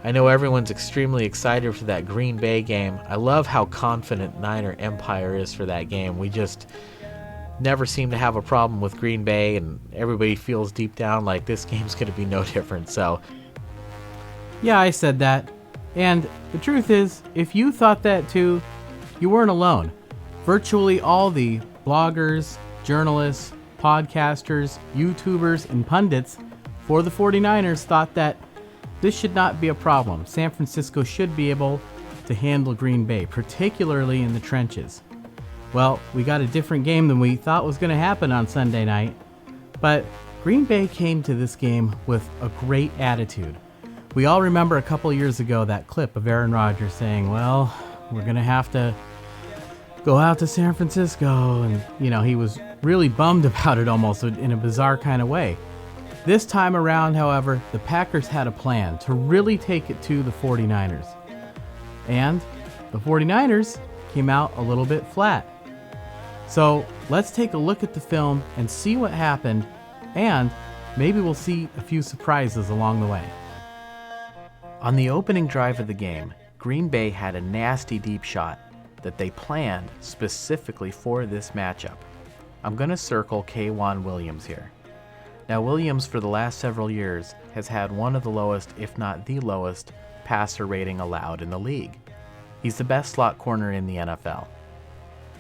I know everyone's extremely excited for that Green Bay game. I love how confident Niner Empire is for that game. We just never seem to have a problem with Green Bay, and everybody feels deep down like this game's going to be no different. So, yeah, I said that. And the truth is, if you thought that too, you weren't alone. Virtually all the bloggers, journalists, podcasters, YouTubers, and pundits for the 49ers thought that this should not be a problem. San Francisco should be able to handle Green Bay, particularly in the trenches. Well, we got a different game than we thought was going to happen on Sunday night, but Green Bay came to this game with a great attitude. We all remember a couple years ago that clip of Aaron Rodgers saying, well, we're going to have to go out to San Francisco, and he was really bummed about it almost in a bizarre kind of way. This time around, however, the Packers had a plan to really take it to the 49ers. And the 49ers came out a little bit flat. So let's take a look at the film and see what happened, and maybe we'll see a few surprises along the way. On the opening drive of the game, Green Bay had a nasty deep shot that they planned specifically for this matchup. I'm going to circle K'Wan Williams here. Now, Williams, for the last several years, has had one of the lowest, if not the lowest, passer rating allowed in the league. He's the best slot corner in the NFL.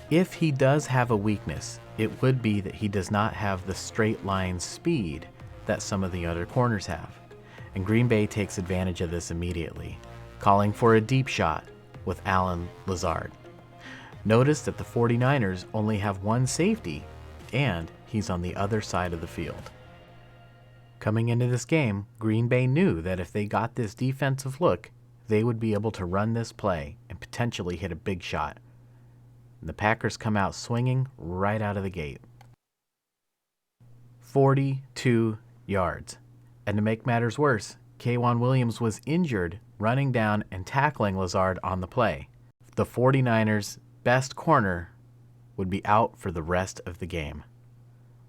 If he does have a weakness, it would be that he does not have the straight line speed that some of the other corners have. And Green Bay takes advantage of this immediately, calling for a deep shot with Allen Lazard. Notice that the 49ers only have one safety, and he's on the other side of the field. Coming into this game, Green Bay knew that if they got this defensive look, they would be able to run this play and potentially hit a big shot. And the Packers come out swinging right out of the gate. 42 yards. And to make matters worse, K'Wan Williams was injured running down and tackling Lazard on the play. The 49ers' best corner would be out for the rest of the game.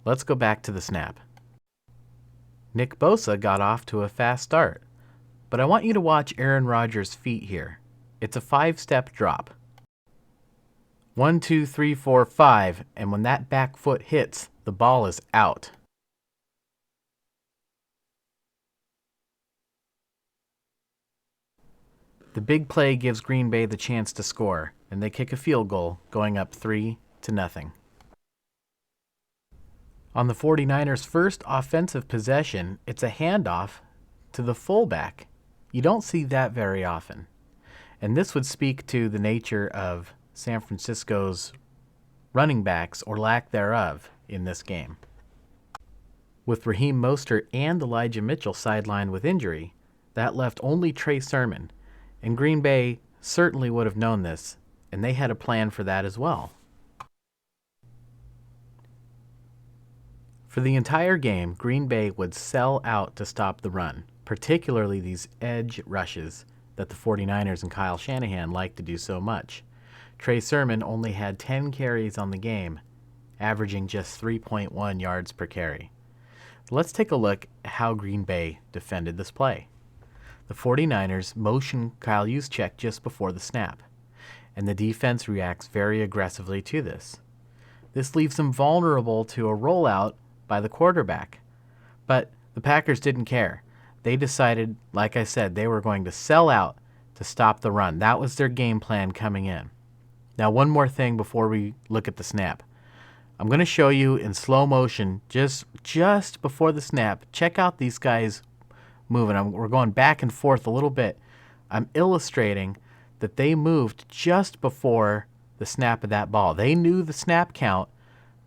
Let's go back to the snap. Nick Bosa got off to a fast start, but I want you to watch Aaron Rodgers' feet here. It's a 5-step drop. 1, 2, 3, 4, 5, and when that back foot hits, the ball is out. The big play gives Green Bay the chance to score, and they kick a field goal, going up 3-0. On the 49ers' first offensive possession, it's a handoff to the fullback. You don't see that very often. And this would speak to the nature of San Francisco's running backs, or lack thereof, in this game. With Raheem Mostert and Elijah Mitchell sidelined with injury, that left only Trey Sermon, and Green Bay certainly would have known this, and they had a plan for that as well. For the entire game, Green Bay would sell out to stop the run, particularly these edge rushes that the 49ers and Kyle Shanahan like to do so much. Trey Sermon only had 10 carries on the game, averaging just 3.1 yards per carry. Let's take a look at how Green Bay defended this play. The 49ers motion Kyle Juszczyk just before the snap, and the defense reacts very aggressively to this. This leaves them vulnerable to a rollout by the quarterback. But the Packers didn't care. They decided, like I said, they were going to sell out to stop the run. That was their game plan coming in. Now, one more thing before we look at the snap. I'm going to show you in slow motion, just before the snap. Check out these guys moving. We're going back and forth a little bit. I'm illustrating that they moved just before the snap of that ball. They knew the snap count,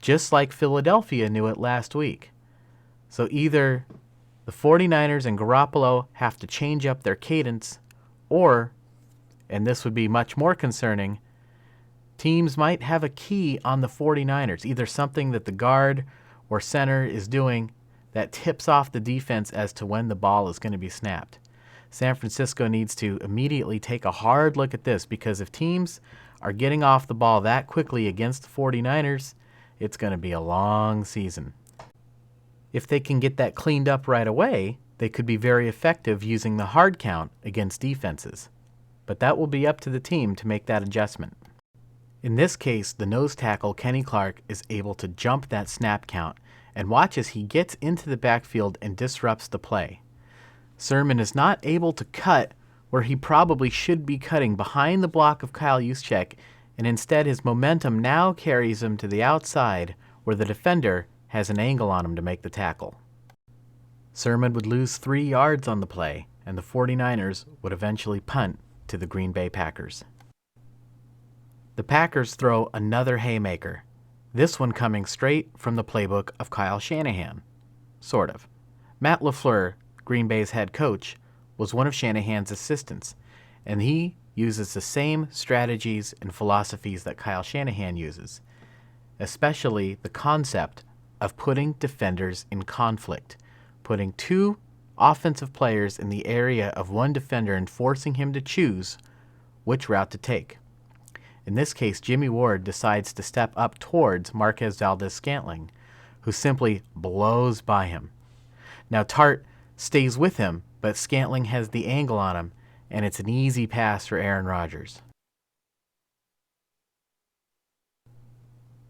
just like Philadelphia knew it last week. So either the 49ers and Garoppolo have to change up their cadence, or, and this would be much more concerning, teams might have a key on the 49ers, either something that the guard or center is doing that tips off the defense as to when the ball is going to be snapped. San Francisco needs to immediately take a hard look at this, because if teams are getting off the ball that quickly against the 49ers, it's going to be a long season. If they can get that cleaned up right away, they could be very effective using the hard count against defenses, but that will be up to the team to make that adjustment. In this case, the nose tackle Kenny Clark is able to jump that snap count and watch as he gets into the backfield and disrupts the play. Sermon is not able to cut where he probably should be cutting behind the block of Kyle Juszczyk, and instead his momentum now carries him to the outside where the defender has an angle on him to make the tackle. Sermon would lose 3 yards on the play, and the 49ers would eventually punt to the Green Bay Packers. The Packers throw another haymaker, this one coming straight from the playbook of Kyle Shanahan. Sort of. Matt LaFleur, Green Bay's head coach, was one of Shanahan's assistants, and he uses the same strategies and philosophies that Kyle Shanahan uses, especially the concept of putting defenders in conflict, putting 2 offensive players in the area of one defender and forcing him to choose which route to take. In this case, Jimmy Ward decides to step up towards Marquez Valdes-Scantling, who simply blows by him. Now Tart stays with him, but Scantling has the angle on him, and it's an easy pass for Aaron Rodgers.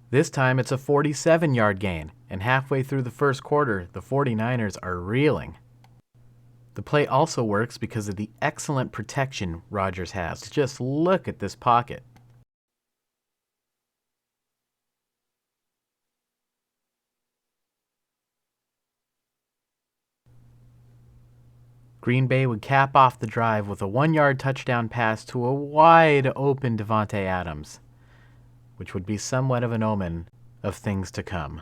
This time it's a 47-yard gain, and halfway through the first quarter, the 49ers are reeling. The play also works because of the excellent protection Rodgers has. Just look at this pocket. Green Bay would cap off the drive with a 1-yard touchdown pass to a wide-open Davante Adams, which would be somewhat of an omen of things to come.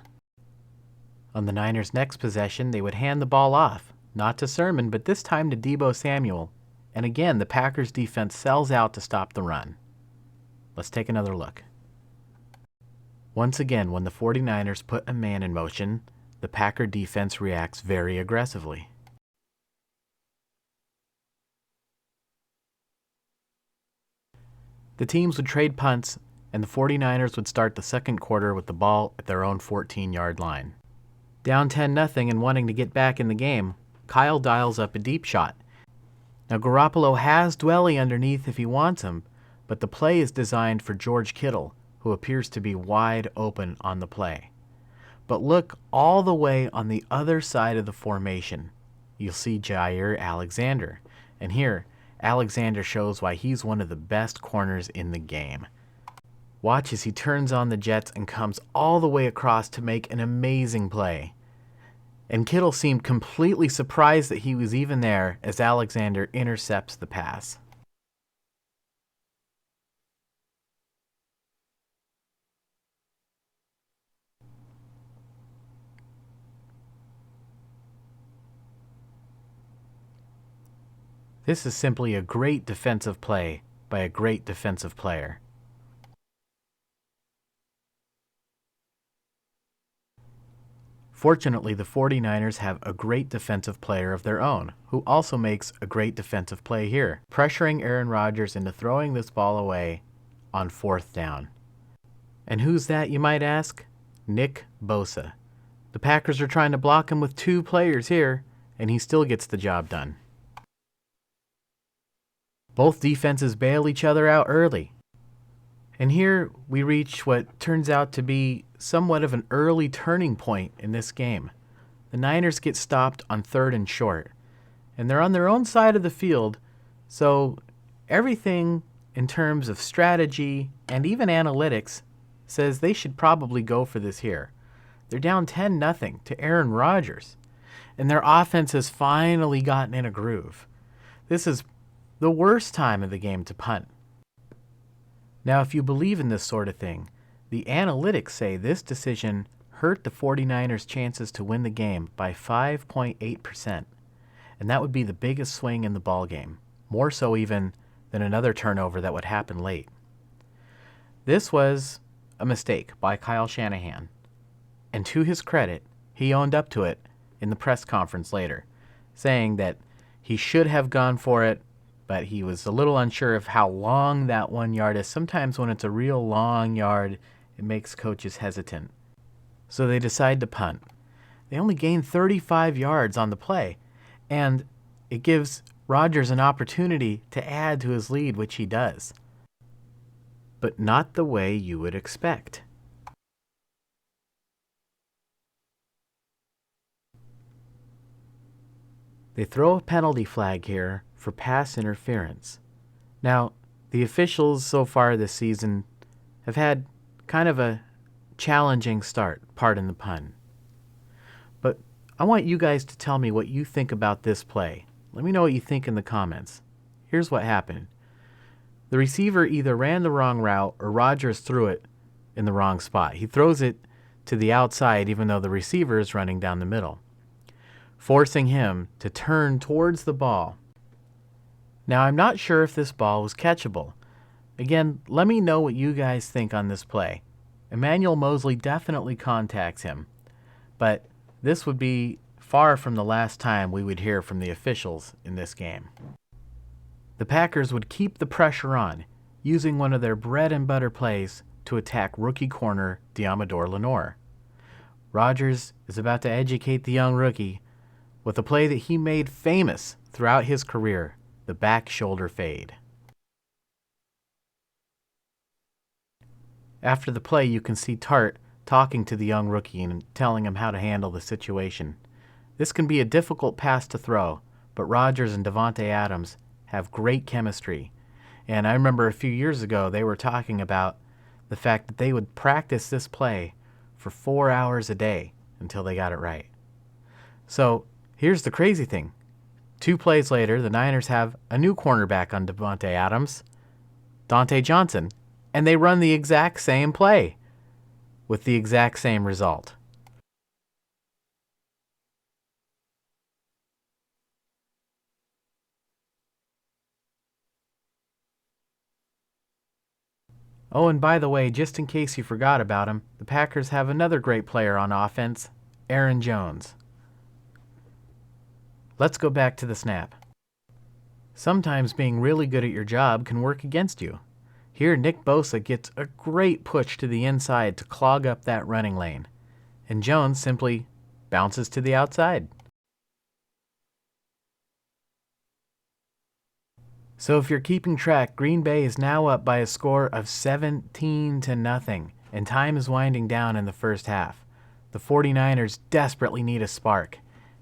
On the Niners' next possession, they would hand the ball off, not to Sermon, but this time to Deebo Samuel, and again the Packers' defense sells out to stop the run. Let's take another look. Once again, when the 49ers put a man in motion, the Packer defense reacts very aggressively. The teams would trade punts, and the 49ers would start the second quarter with the ball at their own 14-yard line. Down 10-0 and wanting to get back in the game, Kyle dials up a deep shot. Now Garoppolo has Dwelly underneath if he wants him, but the play is designed for George Kittle, who appears to be wide open on the play. But look all the way on the other side of the formation. You'll see Jair Alexander, and here, Alexander shows why he's one of the best corners in the game. Watch as he turns on the Jets and comes all the way across to make an amazing play. And Kittle seemed completely surprised that he was even there as Alexander intercepts the pass. This is simply a great defensive play by a great defensive player. Fortunately, the 49ers have a great defensive player of their own, who also makes a great defensive play here, pressuring Aaron Rodgers into throwing this ball away on 4th down. And who's that, you might ask? Nick Bosa. The Packers are trying to block him with 2 players here, and he still gets the job done. Both defenses bail each other out early. And here we reach what turns out to be somewhat of an early turning point in this game. The Niners get stopped on 3rd and short, and they're on their own side of the field, so everything in terms of strategy and even analytics says they should probably go for this here. They're down 10-0 to Aaron Rodgers, and their offense has finally gotten in a groove. This is the worst time of the game to punt. Now, if you believe in this sort of thing, the analytics say this decision hurt the 49ers' chances to win the game by 5.8%, and that would be the biggest swing in the ballgame, more so even than another turnover that would happen late. This was a mistake by Kyle Shanahan, and to his credit, he owned up to it in the press conference later, saying that he should have gone for it, but he was a little unsure of how long that 1 yard is. Sometimes when it's a real long yard, it makes coaches hesitant. So they decide to punt. They only gain 35 yards on the play, And it gives Rodgers an opportunity to add to his lead, which he does. But not the way you would expect. They throw a penalty flag here for pass interference. Now, the officials so far this season have had kind of a challenging start, pardon the pun. But I want you guys to tell me what you think about this play. Let me know what you think in the comments. Here's what happened. The receiver either ran the wrong route or Rodgers threw it in the wrong spot. He throws it to the outside even though the receiver is running down the middle, forcing him to turn towards the ball. Now, I'm not sure if this ball was catchable. Again, let me know what you guys think on this play. Emmanuel Mosley definitely contacts him, but this would be far from the last time we would hear from the officials in this game. The Packers would keep the pressure on, using one of their bread and butter plays to attack rookie corner Diamador Lenore. Rodgers is about to educate the young rookie with a play that he made famous throughout his career, the back shoulder fade. After the play, you can see Tart talking to the young rookie and telling him how to handle the situation. This can be a difficult pass to throw, but Rodgers and Davante Adams have great chemistry. And I remember a few years ago they were talking about the fact that they would practice this play for 4 hours a day until they got it right. So here's the crazy thing. 2 plays later, the Niners have a new cornerback on Davante Adams, Dante Johnson, and they run the exact same play with the exact same result. Oh, and by the way, just in case you forgot about him, the Packers have another great player on offense, Aaron Jones. Let's go back to the snap. Sometimes being really good at your job can work against you. Here, Nick Bosa gets a great push to the inside to clog up that running lane, and Jones simply bounces to the outside. So if you're keeping track, Green Bay is now up by a score of 17-0, and time is winding down in the first half. The 49ers desperately need a spark,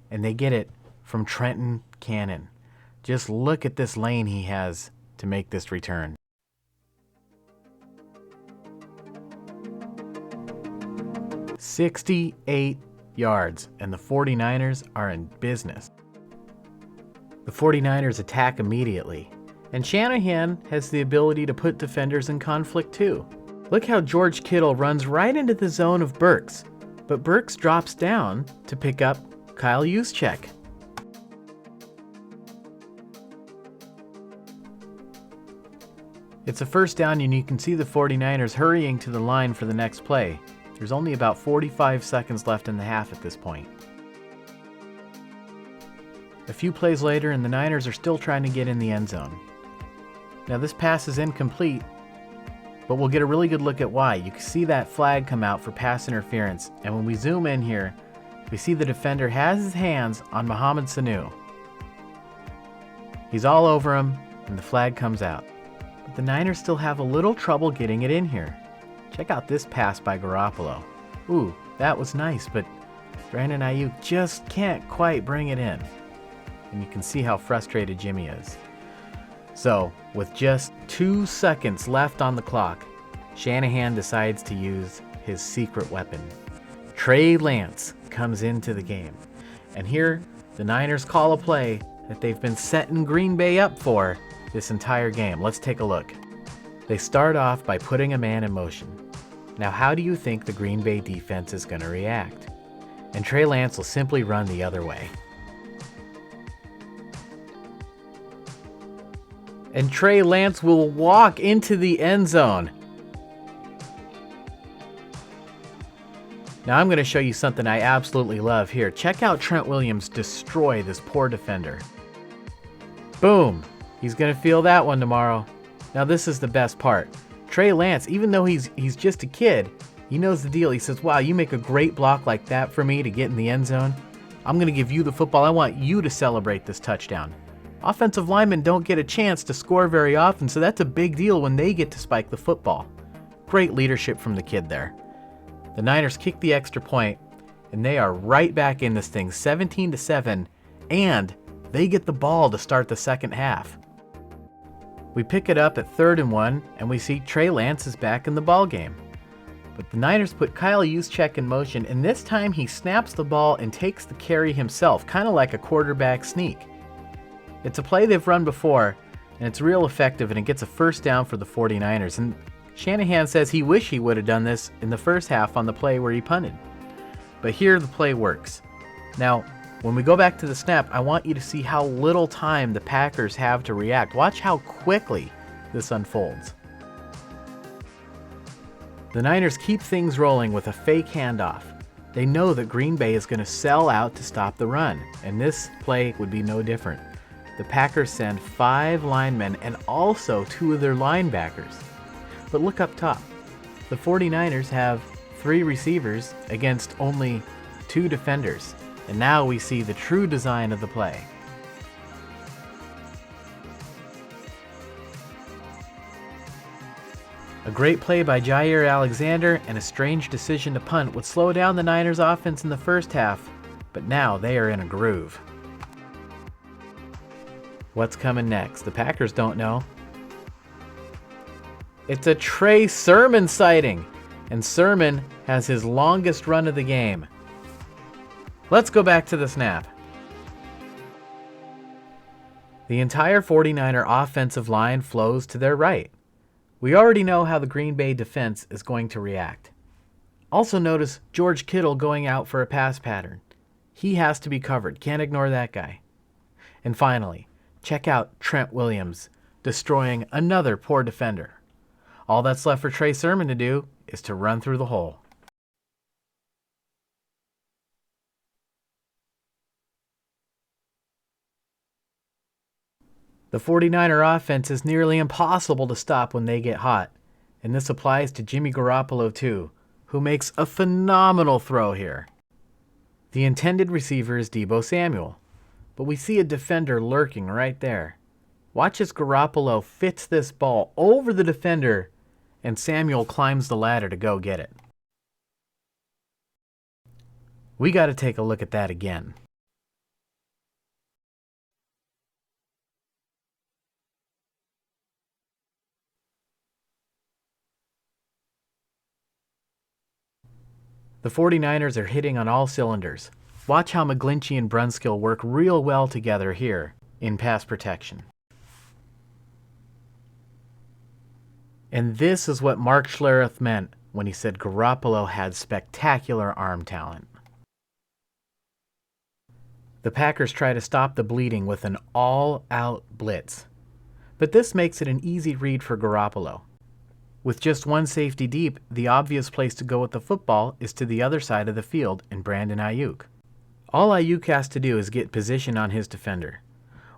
and they get it from Trenton Cannon. Just look at this lane he has to make this return. 68 yards, and the 49ers are in business. The 49ers attack immediately, and Shanahan has the ability to put defenders in conflict too. Look how George Kittle runs right into the zone of Burks, but Burks drops down to pick up Kyle Juszczyk. It's a first down, and you can see the 49ers hurrying to the line for the next play. There's only about 45 seconds left in the half at this point. A few plays later, and the Niners are still trying to get in the end zone. Now this pass is incomplete, but we'll get a really good look at why. You can see that flag come out for pass interference, and when we zoom in here, we see the defender has his hands on Mohamed Sanu. He's all over him, and the flag comes out. But the Niners still have a little trouble getting it in here. Check out this pass by Garoppolo. Ooh, that was nice, but Brandon Ayuk just can't quite bring it in. And you can see how frustrated Jimmy is. So, with just 2 seconds left on the clock, Shanahan decides to use his secret weapon. Trey Lance comes into the game. And here, the Niners call a play that they've been setting Green Bay up for this entire game. Let's take a look. They start off by putting a man in motion. Now, how do you think the Green Bay defense is going to react? And Trey Lance will simply run the other way. And Trey Lance will walk into the end zone. Now I'm going to show you something I absolutely love here. Check out Trent Williams destroy this poor defender. Boom. He's going to feel that one tomorrow. Now this is the best part. Trey Lance, even though he's just a kid, he knows the deal. He says, wow, you make a great block like that for me to get in the end zone. I'm going to give you the football. I want you to celebrate this touchdown. Offensive linemen don't get a chance to score very often, so that's a big deal when they get to spike the football. Great leadership from the kid there. The Niners kick the extra point, and they are right back in this thing, 17-7, and they get the ball to start the second half. We pick it up at 3rd and 1, and we see Trey Lance is back in the ball game. But the Niners put Kyle Juszczyk in motion, and this time he snaps the ball and takes the carry himself, kind of like a quarterback sneak. It's a play they've run before, and it's real effective, and it gets a first down for the 49ers. And Shanahan says he wished he would have done this in the first half on the play where he punted. But here the play works. Now, when we go back to the snap, I want you to see how little time the Packers have to react. Watch how quickly this unfolds. The Niners keep things rolling with a fake handoff. They know that Green Bay is going to sell out to stop the run, and this play would be no different. The Packers send 5 linemen and also 2 of their linebackers. But look up top. The 49ers have 3 receivers against only 2 defenders. And now we see the true design of the play. A great play by Jair Alexander and a strange decision to punt would slow down the Niners' offense in the first half, but now they are in a groove. What's coming next? The Packers don't know. It's a Trey Sermon sighting, and Sermon has his longest run of the game. Let's go back to the snap. The entire 49er offensive line flows to their right. We already know how the Green Bay defense is going to react. Also notice George Kittle going out for a pass pattern. He has to be covered. Can't ignore that guy. And finally, check out Trent Williams destroying another poor defender. All that's left for Trey Sermon to do is to run through the hole. The 49er offense is nearly impossible to stop when they get hot, and this applies to Jimmy Garoppolo too, who makes a phenomenal throw here. The intended receiver is Deebo Samuel, but we see a defender lurking right there. Watch as Garoppolo fits this ball over the defender, and Samuel climbs the ladder to go get it. We got to take a look at that again. The 49ers are hitting on all cylinders. Watch how McGlinchey and Brunskill work real well together here in pass protection. And this is what Mark Schlereth meant when he said Garoppolo had spectacular arm talent. The Packers try to stop the bleeding with an all-out blitz. But this makes it an easy read for Garoppolo. With just one safety deep, the obvious place to go with the football is to the other side of the field in Brandon Ayuk. All Ayuk has to do is get position on his defender.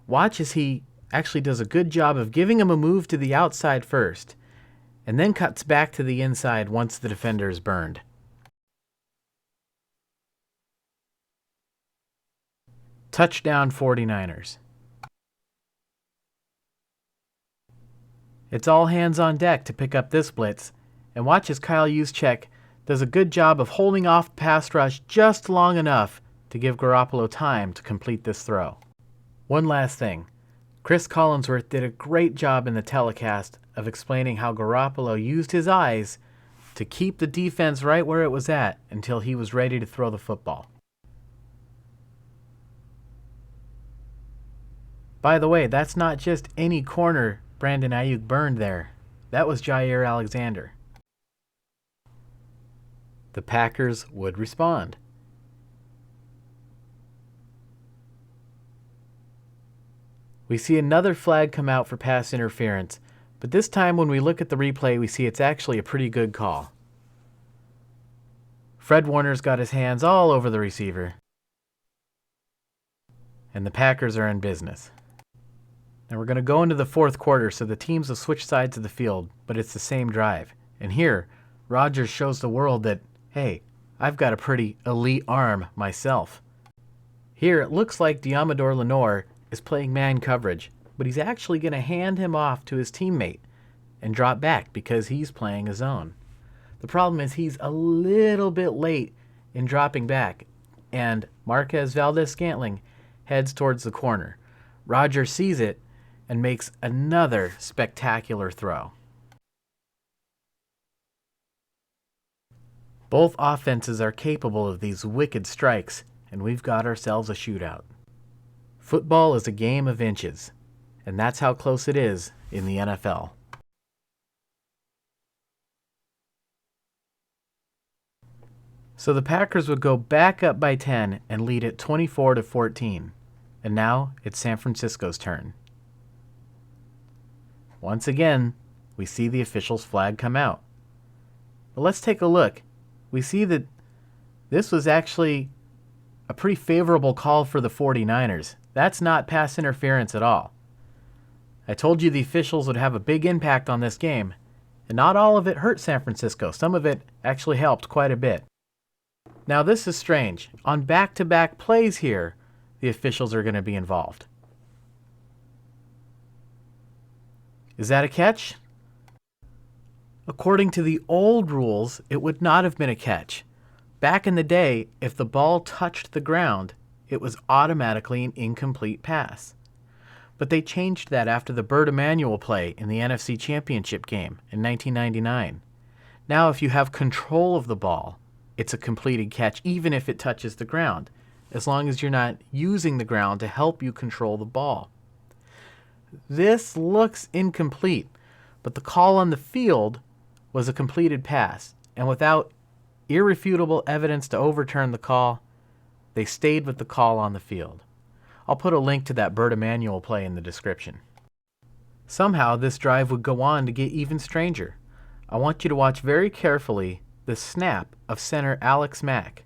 Watch as he actually does a good job of giving him a move to the outside first, and then cuts back to the inside once the defender is burned. Touchdown 49ers. It's all hands on deck to pick up this blitz, and watch as Kyle Juszczyk does a good job of holding off the pass rush just long enough to give Garoppolo time to complete this throw. One last thing. Chris Collinsworth did a great job in the telecast of explaining how Garoppolo used his eyes to keep the defense right where it was at until he was ready to throw the football. By the way, that's not just any corner Brandon Ayuk burned there. That was Jair Alexander. The Packers would respond. We see another flag come out for pass interference, but this time when we look at the replay, we see it's actually a pretty good call. Fred Warner's got his hands all over the receiver, and the Packers are in business. Now we're going to go into the fourth quarter, so the teams will switch sides of the field, but it's the same drive. And here, Rodgers shows the world that, hey, I've got a pretty elite arm myself. Here it looks like Diamador Lenore is playing man coverage, but he's actually going to hand him off to his teammate and drop back because he's playing a zone. The problem is he's a little bit late in dropping back, and Marquez Valdez-Scantling heads towards the corner. Roger sees it and makes another spectacular throw. Both offenses are capable of these wicked strikes, and we've got ourselves a shootout. Football is a game of inches, and that's how close it is in the NFL. So the Packers would go back up by 10 and lead it 24-14. And now it's San Francisco's turn. Once again, we see the official's flag come out. But let's take a look. We see that this was actually a pretty favorable call for the 49ers. That's not pass interference at all. I told you the officials would have a big impact on this game, and not all of it hurt San Francisco. Some of it actually helped quite a bit. Now this is strange. On back-to-back plays here, the officials are going to be involved. Is that a catch? According to the old rules, it would not have been a catch. Back in the day, if the ball touched the ground, it was automatically an incomplete pass. But they changed that after the Bert Emmanuel play in the NFC Championship game in 1999. Now if you have control of the ball, it's a completed catch even if it touches the ground, as long as you're not using the ground to help you control the ball. This looks incomplete, but the call on the field was a completed pass, and without irrefutable evidence to overturn the call, they stayed with the call on the field. I'll put a link to that Bert Emmanuel play in the description. Somehow this drive would go on to get even stranger. I want you to watch very carefully the snap of center Alex Mack.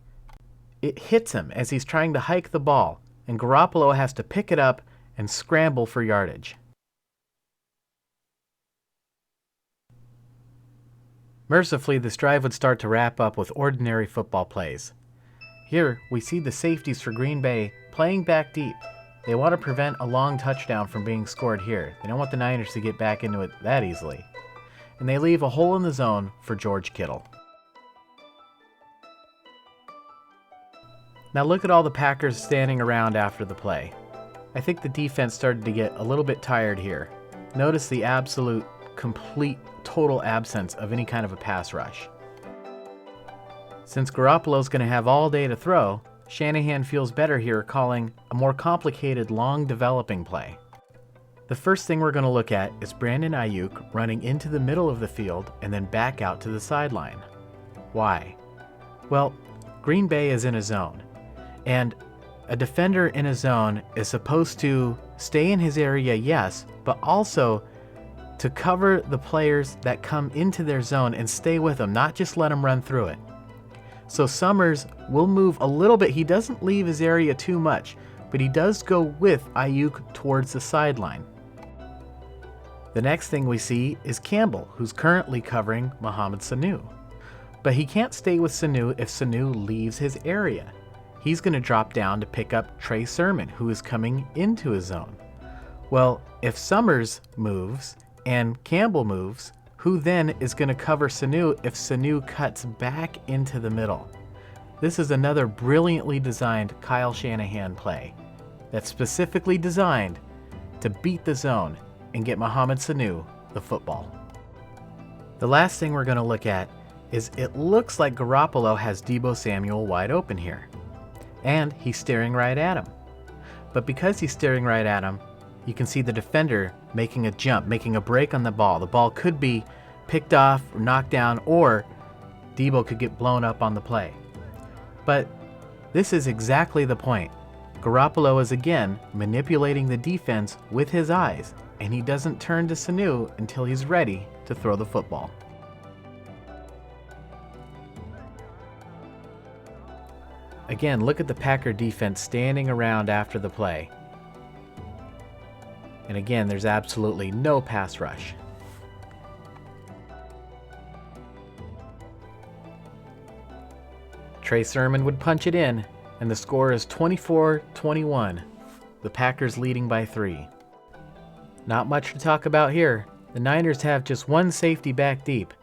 It hits him as he's trying to hike the ball, and Garoppolo has to pick it up and scramble for yardage. Mercifully, this drive would start to wrap up with ordinary football plays. Here, we see the safeties for Green Bay playing back deep. They want to prevent a long touchdown from being scored here. They don't want the Niners to get back into it that easily. And they leave a hole in the zone for George Kittle. Now look at all the Packers standing around after the play. I think the defense started to get a little bit tired here. Notice the absolute, complete, total absence of any kind of a pass rush. Since Garoppolo's going to have all day to throw, Shanahan feels better here calling a more complicated, long developing play. The first thing we're going to look at is Brandon Ayuk running into the middle of the field and then back out to the sideline. Why? Well, Green Bay is in a zone. And a defender in a zone is supposed to stay in his area, yes, but also to cover the players that come into their zone and stay with them, not just let them run through it. So Summers will move a little bit. He doesn't leave his area too much, but he does go with Ayuk towards the sideline. The next thing we see is Campbell, who's currently covering Mohamed Sanu. But he can't stay with Sanu if Sanu leaves his area. He's going to drop down to pick up Trey Sermon, who is coming into his zone. Well, if Summers moves and Campbell moves, who then is going to cover Sanu if Sanu cuts back into the middle? This is another brilliantly designed Kyle Shanahan play that's specifically designed to beat the zone and get Mohamed Sanu the football. The last thing we're going to look at is it looks like Garoppolo has Deebo Samuel wide open here. And he's staring right at him. But because he's staring right at him, you can see the defender making a jump, making a break on the ball. The ball could be picked off or knocked down, or Deebo could get blown up on the play. But this is exactly the point. Garoppolo is again manipulating the defense with his eyes, and he doesn't turn to Sanu until he's ready to throw the football. Again, look at the Packer defense standing around after the play. And again, there's absolutely no pass rush. Trey Sermon would punch it in, and the score is 24-21, the Packers leading by 3. Not much to talk about here. The Niners have just one safety back deep,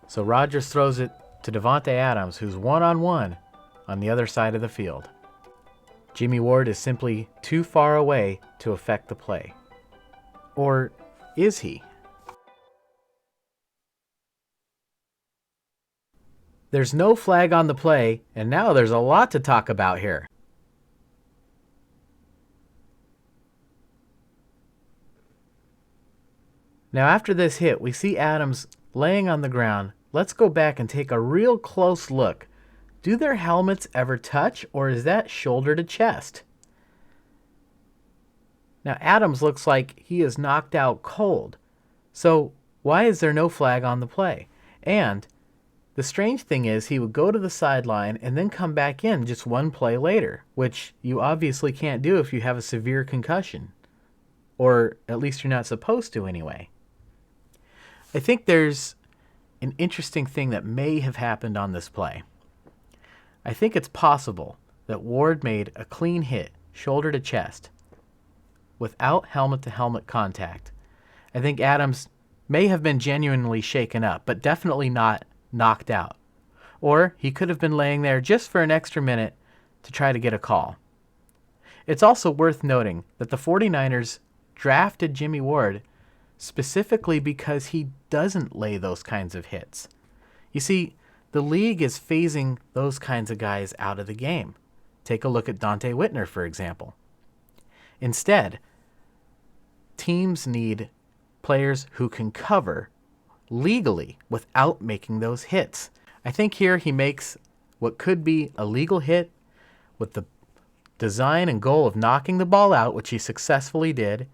so Rodgers throws it to Davante Adams, who's one-on-one on the other side of the field. Jimmy Ward is simply too far away to affect the play. Or is he? There's no flag on the play, and now there's a lot to talk about here. Now after this hit, we see Adams laying on the ground. Let's go back and take a real close look. Do their helmets ever touch, or is that shoulder to chest? Now Adams looks like he is knocked out cold. So why is there no flag on the play? And the strange thing is he would go to the sideline and then come back in just one play later, which you obviously can't do if you have a severe concussion. Or at least you're not supposed to anyway. I think there's an interesting thing that may have happened on this play. I think it's possible that Ward made a clean hit, shoulder to chest, without helmet-to-helmet contact. I think Adams may have been genuinely shaken up, but definitely not knocked out. Or he could have been laying there just for an extra minute to try to get a call. It's also worth noting that the 49ers drafted Jimmy Ward specifically because he doesn't lay those kinds of hits. You see, the league is phasing those kinds of guys out of the game. Take a look at Dante Whitner, for example. Instead, teams need players who can cover legally without making those hits. I think here he makes what could be a legal hit with the design and goal of knocking the ball out, which he successfully did.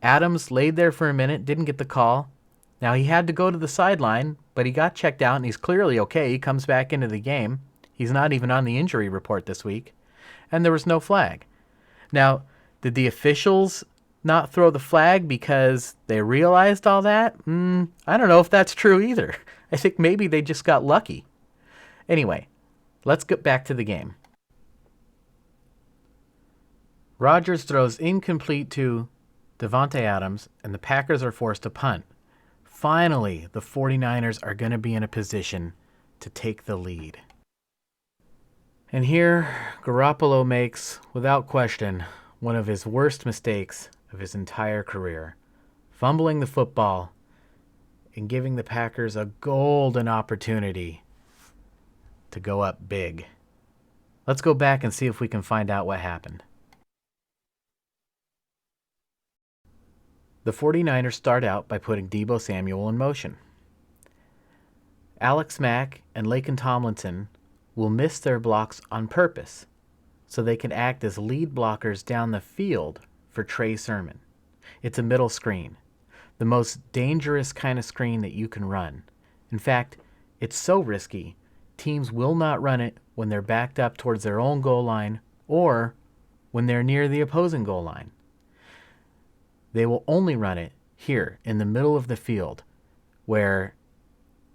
Adams laid there for a minute, didn't get the call. Now he had to go to the sideline, but he got checked out and he's clearly okay. He comes back into the game. He's not even on the injury report this week. And there was no flag. Now, did the officials not throw the flag because they realized all that? I don't know if that's true either. I think maybe they just got lucky. Anyway, let's get back to the game. Rodgers throws incomplete to Davante Adams, and the Packers are forced to punt. Finally, the 49ers are going to be in a position to take the lead. And here, Garoppolo makes, without question, one of his worst mistakes of his entire career, fumbling the football and giving the Packers a golden opportunity to go up big. Let's go back and see if we can find out what happened. The 49ers start out by putting Deebo Samuel in motion. Alex Mack and Laken Tomlinson will miss their blocks on purpose so they can act as lead blockers down the field for Trey Sermon. It's a middle screen, the most dangerous kind of screen that you can run. In fact, it's so risky, teams will not run it when they're backed up towards their own goal line or when they're near the opposing goal line. They will only run it here in the middle of the field where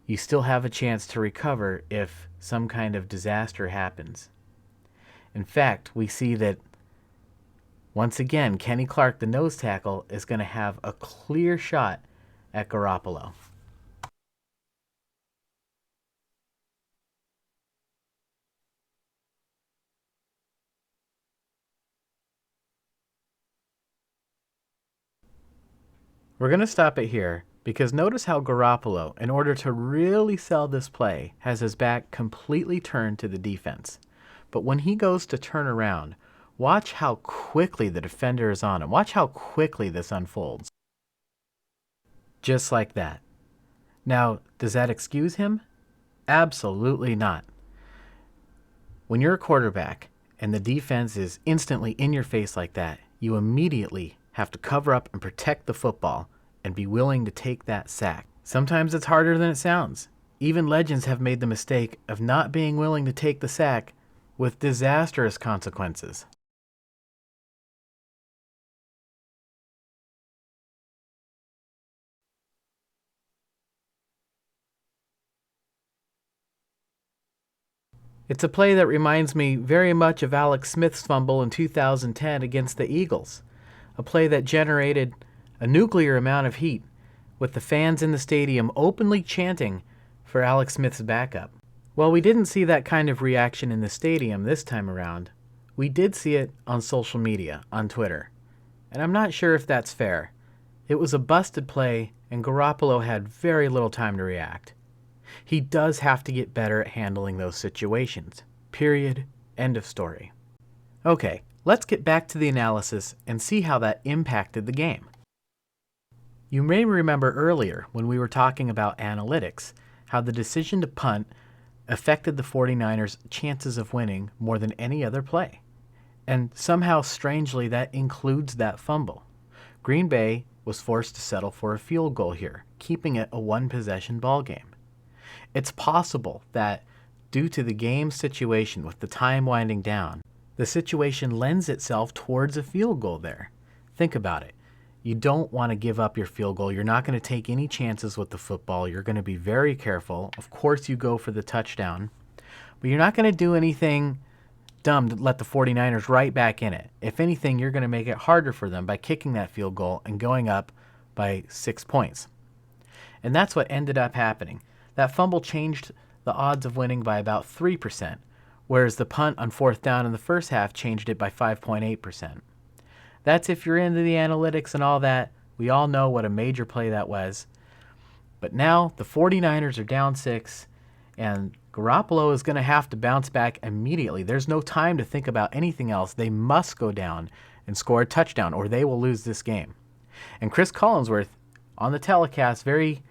you still have a chance to recover if some kind of disaster happens. In fact, we see that once again, Kenny Clark, the nose tackle, is going to have a clear shot at Garoppolo. We're going to stop it here because notice how Garoppolo, in order to really sell this play, has his back completely turned to the defense. But when he goes to turn around, watch how quickly the defender is on him. Watch how quickly this unfolds. Just like that. Now, does that excuse him? Absolutely not. When you're a quarterback and the defense is instantly in your face like that, you immediately have to cover up and protect the football and be willing to take that sack. Sometimes it's harder than it sounds. Even legends have made the mistake of not being willing to take the sack with disastrous consequences. It's a play that reminds me very much of Alex Smith's fumble in 2010 against the Eagles, a play that generated a nuclear amount of heat, with the fans in the stadium openly chanting for Alex Smith's backup. While we didn't see that kind of reaction in the stadium this time around, we did see it on social media, on Twitter. And I'm not sure if that's fair. It was a busted play, and Garoppolo had very little time to react. He does have to get better at handling those situations. Period. End of story. Okay, let's get back to the analysis and see how that impacted the game. You may remember earlier when we were talking about analytics, how the decision to punt affected the 49ers' chances of winning more than any other play. And somehow, strangely, that includes that fumble. Green Bay was forced to settle for a field goal here, keeping it a one-possession ball game. It's possible that, due to the game situation with the time winding down, the situation lends itself towards a field goal there. Think about it. You don't want to give up your field goal. You're not going to take any chances with the football. You're going to be very careful. Of course, you go for the touchdown, but you're not going to do anything dumb to let the 49ers right back in it. If anything, you're going to make it harder for them by kicking that field goal and going up by 6 points. And that's what ended up happening. That fumble changed the odds of winning by about 3%, whereas the punt on fourth down in the first half changed it by 5.8%. That's if you're into the analytics and all that. We all know what a major play that was. But now the 49ers are down 6, and Garoppolo is going to have to bounce back immediately. There's no time to think about anything else. They must go down and score a touchdown, or they will lose this game. And Chris Collinsworth, on the telecast, very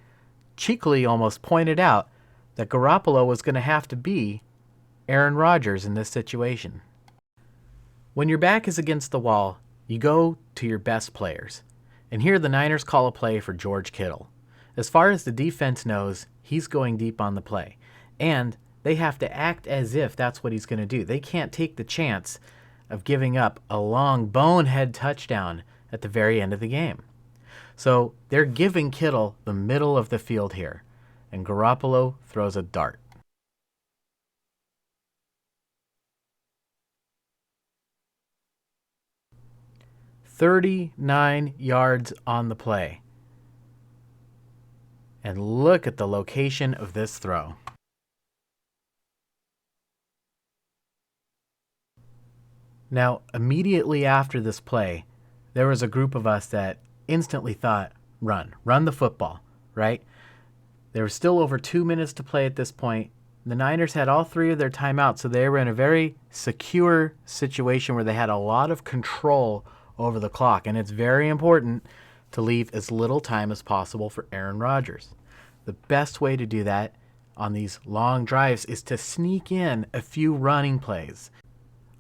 cheekily almost pointed out that Garoppolo was going to have to be Aaron Rodgers in this situation. When your back is against the wall, you go to your best players. And here the Niners call a play for George Kittle. As far as the defense knows, he's going deep on the play. And they have to act as if that's what he's going to do. They can't take the chance of giving up a long bonehead touchdown at the very end of the game. So they're giving Kittle the middle of the field here. And Garoppolo throws a dart. "39 yards on the play. And look at the location of this throw. Now, immediately after this play, there was a group of us that instantly thought, run the football, right? There was still over 2 minutes to play at this point. The Niners had all 3 of their timeouts, so they were in a very secure situation where they had a lot of control over the clock, and it's very important to leave as little time as possible for Aaron Rodgers. The best way to do that on these long drives is to sneak in a few running plays.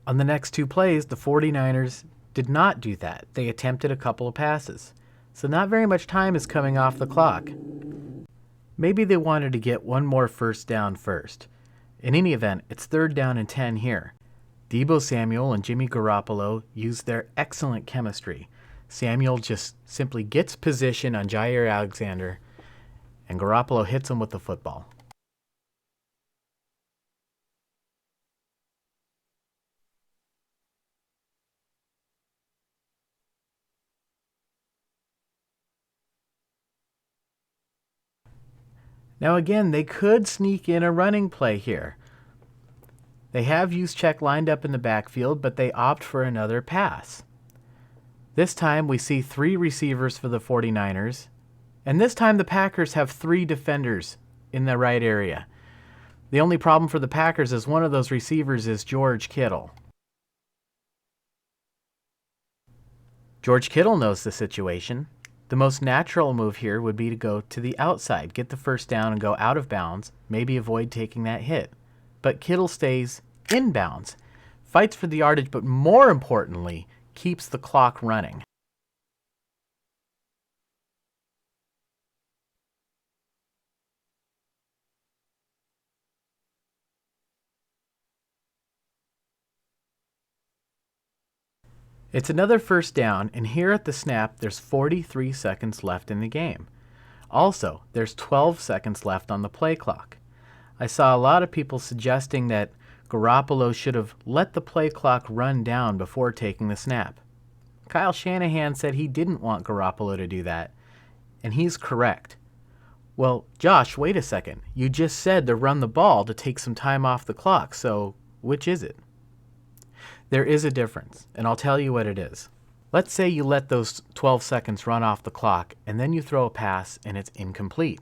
On the next 2 plays, the 49ers did not do that. They attempted a couple of passes. So not very much time is coming off the clock. Maybe they wanted to get one more first down first. In any event, it's 3rd down and 10 here. Deebo Samuel and Jimmy Garoppolo use their excellent chemistry. Samuel just simply gets position on Jair Alexander, and Garoppolo hits him with the football. Now again, they could sneak in a running play here. They have Juszczyk lined up in the backfield, but they opt for another pass. This time we see 3 receivers for the 49ers, and this time the Packers have 3 defenders in the right area. The only problem for the Packers is one of those receivers is George Kittle. George Kittle knows the situation. The most natural move here would be to go to the outside, get the first down and go out of bounds, maybe avoid taking that hit. But Kittle stays inbounds, fights for the yardage, but more importantly, keeps the clock running. It's another first down, and here at the snap, there's 43 seconds left in the game. Also, there's 12 seconds left on the play clock. I saw a lot of people suggesting that Garoppolo should have let the play clock run down before taking the snap. Kyle Shanahan said he didn't want Garoppolo to do that, and he's correct. Well, Josh, wait a second. You just said to run the ball to take some time off the clock, so which is it? There is a difference, and I'll tell you what it is. Let's say you let those 12 seconds run off the clock, and then you throw a pass and it's incomplete.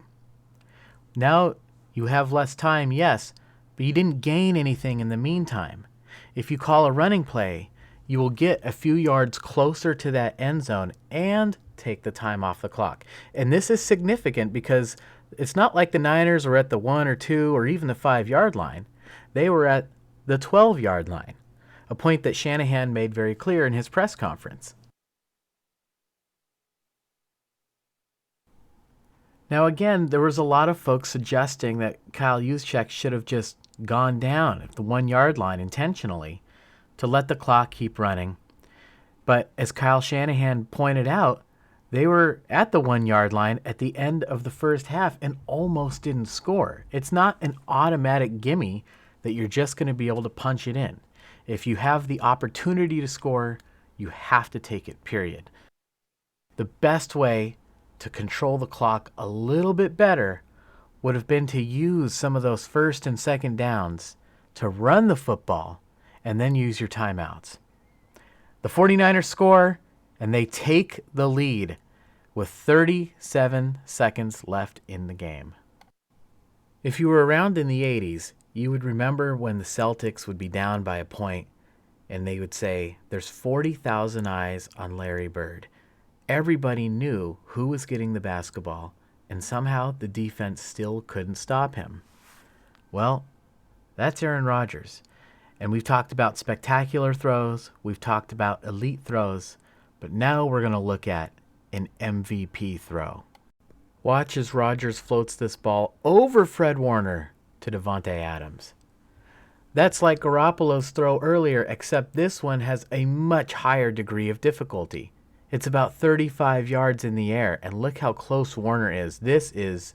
Now you have less time, yes, but you didn't gain anything in the meantime. If you call a running play, you will get a few yards closer to that end zone and take the time off the clock. And this is significant because it's not like the Niners were at the 1 or 2 or even the 5-yard line. They were at the 12-yard line, a point that Shanahan made very clear in his press conference. Now again, there was a lot of folks suggesting that Kyle Juszczyk should have just gone down at the 1-yard line intentionally to let the clock keep running. But as Kyle Shanahan pointed out, they were at the 1-yard line at the end of the first half and almost didn't score. It's not an automatic gimme that you're just going to be able to punch it in. If you have the opportunity to score, you have to take it, period. The best way to control the clock a little bit better would have been to use some of those first and second downs to run the football and then use your timeouts. The 49ers score, and they take the lead with 37 seconds left in the game. If you were around in the 80s, you would remember when the Celtics would be down by a point and they would say, there's 40,000 eyes on Larry Bird. Everybody knew who was getting the basketball, and somehow the defense still couldn't stop him. Well, that's Aaron Rodgers. And we've talked about spectacular throws, we've talked about elite throws, but now we're going to look at an MVP throw. Watch as Rodgers floats this ball over Fred Warner to Davante Adams. That's like Garoppolo's throw earlier, except this one has a much higher degree of difficulty. It's about 35 yards in the air, and look how close Warner is. This is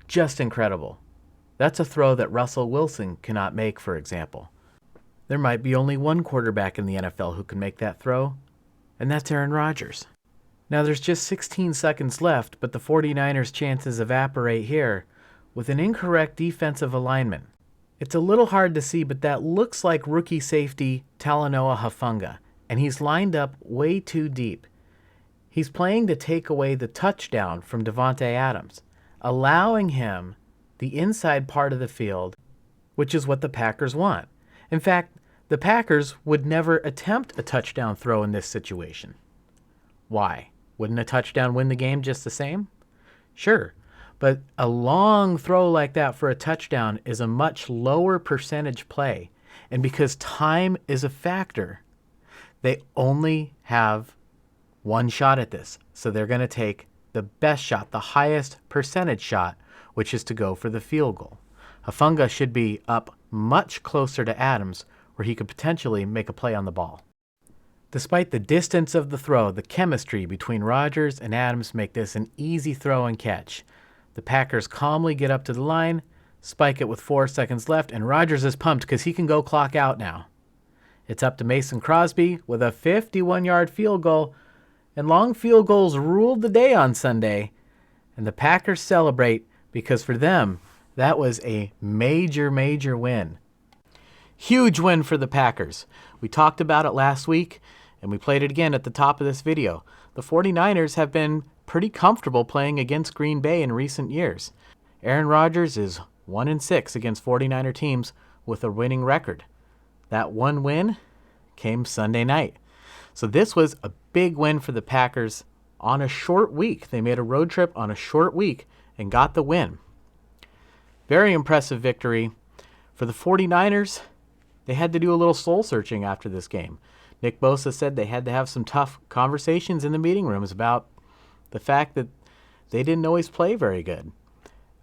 just incredible. That's a throw that Russell Wilson cannot make, for example. There might be only one quarterback in the NFL who can make that throw, and that's Aaron Rodgers. Now there's just 16 seconds left, but the 49ers' chances evaporate here with an incorrect defensive alignment. It's a little hard to see, but that looks like rookie safety Talanoa Hufanga, and he's lined up way too deep. He's playing to take away the touchdown from Davante Adams, allowing him the inside part of the field, which is what the Packers want. In fact, the Packers would never attempt a touchdown throw in this situation. Why? Wouldn't a touchdown win the game just the same? Sure, but a long throw like that for a touchdown is a much lower percentage play, and because time is a factor, they only have one shot at this, so they're going to take the best shot, the highest percentage shot, which is to go for the field goal. Hufanga should be up much closer to Adams, where he could potentially make a play on the ball. Despite the distance of the throw, the chemistry between Rodgers and Adams make this an easy throw and catch. The Packers calmly get up to the line, spike it with 4 seconds left, and Rodgers is pumped because he can go clock out now. It's up to Mason Crosby with a 51-yard field goal, and long field goals ruled the day on Sunday, and the Packers celebrate because for them, that was a major, major win. Huge win for the Packers. We talked about it last week, and we played it again at the top of this video. The 49ers have been pretty comfortable playing against Green Bay in recent years. Aaron Rodgers is 1-6 against 49er teams with a winning record. That one win came Sunday night. So this was a big win for the Packers on a short week. They made a road trip on a short week and got the win. Very impressive victory. For the 49ers, they had to do a little soul searching after this game. Nick Bosa said they had to have some tough conversations in the meeting rooms about the fact that they didn't always play very good.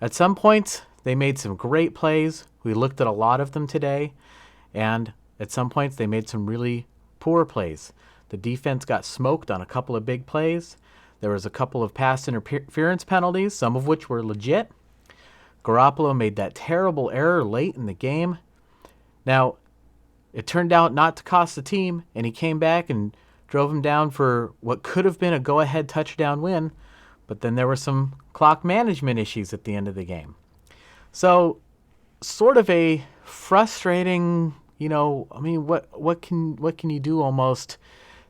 At some points, they made some great plays. We looked at a lot of them today. And at some points, they made some really poor plays. The defense got smoked on a couple of big plays. There was a couple of pass interference penalties, some of which were legit. Garoppolo made that terrible error late in the game. Now, it turned out not to cost the team, and he came back and drove him down for what could have been a go-ahead touchdown win, but then there were some clock management issues at the end of the game. So, sort of a frustrating, what can you do almost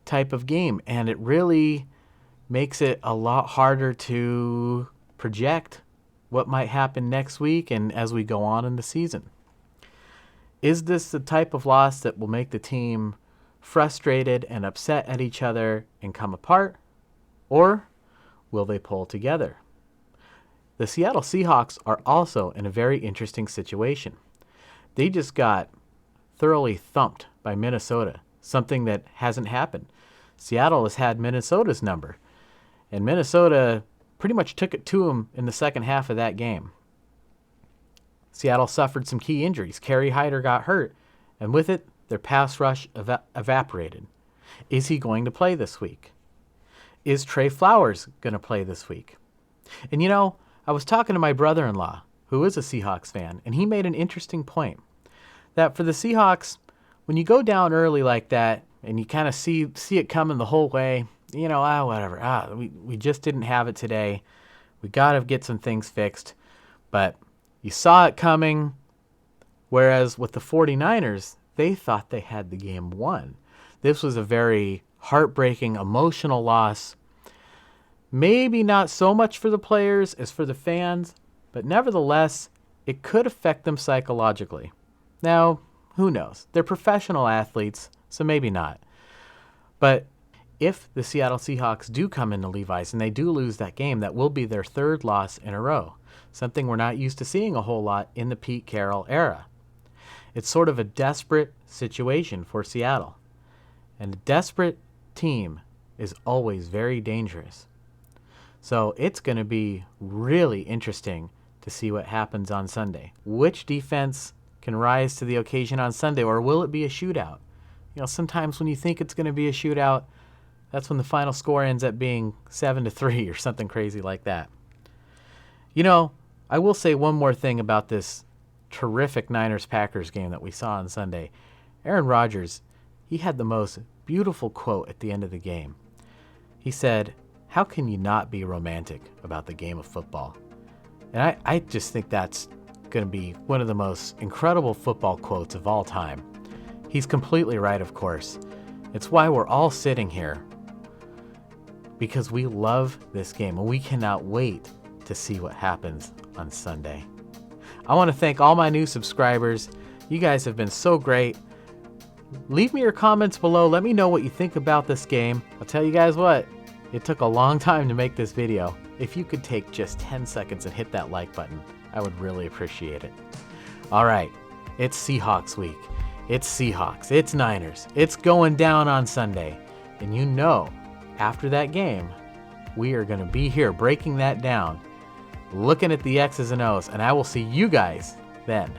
type of game, and it really makes it a lot harder to project what might happen next week and as we go on in the season. Is this the type of loss that will make the team frustrated and upset at each other and come apart? Or will they pull together? The Seattle Seahawks are also in a very interesting situation. They just got thoroughly thumped by Minnesota, something that hasn't happened. Seattle has had Minnesota's number, and Minnesota pretty much took it to them in the second half of that game. Seattle suffered some key injuries. Kerry Hyder got hurt, and with it, their pass rush evaporated. Is he going to play this week? Is Trey Flowers going to play this week? And I was talking to my brother-in-law, who is a Seahawks fan, and he made an interesting point. That for the Seahawks, when you go down early like that, and you kind of see it coming the whole way, whatever. We just didn't have it today. We got to get some things fixed. But you saw it coming, whereas with the 49ers, they thought they had the game won. This was a very heartbreaking, emotional loss. Maybe not so much for the players as for the fans, but nevertheless, it could affect them psychologically. Now, who knows? They're professional athletes, so maybe not. But if the Seattle Seahawks do come into Levi's and they do lose that game, that will be their third loss in a row, something we're not used to seeing a whole lot in the Pete Carroll era. It's sort of a desperate situation for Seattle. And a desperate team is always very dangerous. So it's going to be really interesting to see what happens on Sunday. Which defense can rise to the occasion on Sunday, or will it be a shootout? Sometimes when you think it's going to be a shootout, that's when the final score ends up being 7-3 or something crazy like that. I will say one more thing about this terrific Niners-Packers game that we saw on Sunday. Aaron Rodgers, he had the most beautiful quote at the end of the game. He said, "How can you not be romantic about the game of football?" And I just think that's going to be one of the most incredible football quotes of all time. He's completely right, of course. It's why we're all sitting here, because we love this game and we cannot wait to see what happens on Sunday. I want to thank all my new subscribers. You guys have been so great. Leave me your comments below. Let me know what you think about this game. I'll tell you guys what, it took a long time to make this video. If you could take just 10 seconds and hit that like button, I would really appreciate it. All right, it's Seahawks week. It's Seahawks. It's Niners. It's going down on Sunday. And after that game, we are going to be here breaking that down, looking at the X's and O's, and I will see you guys then.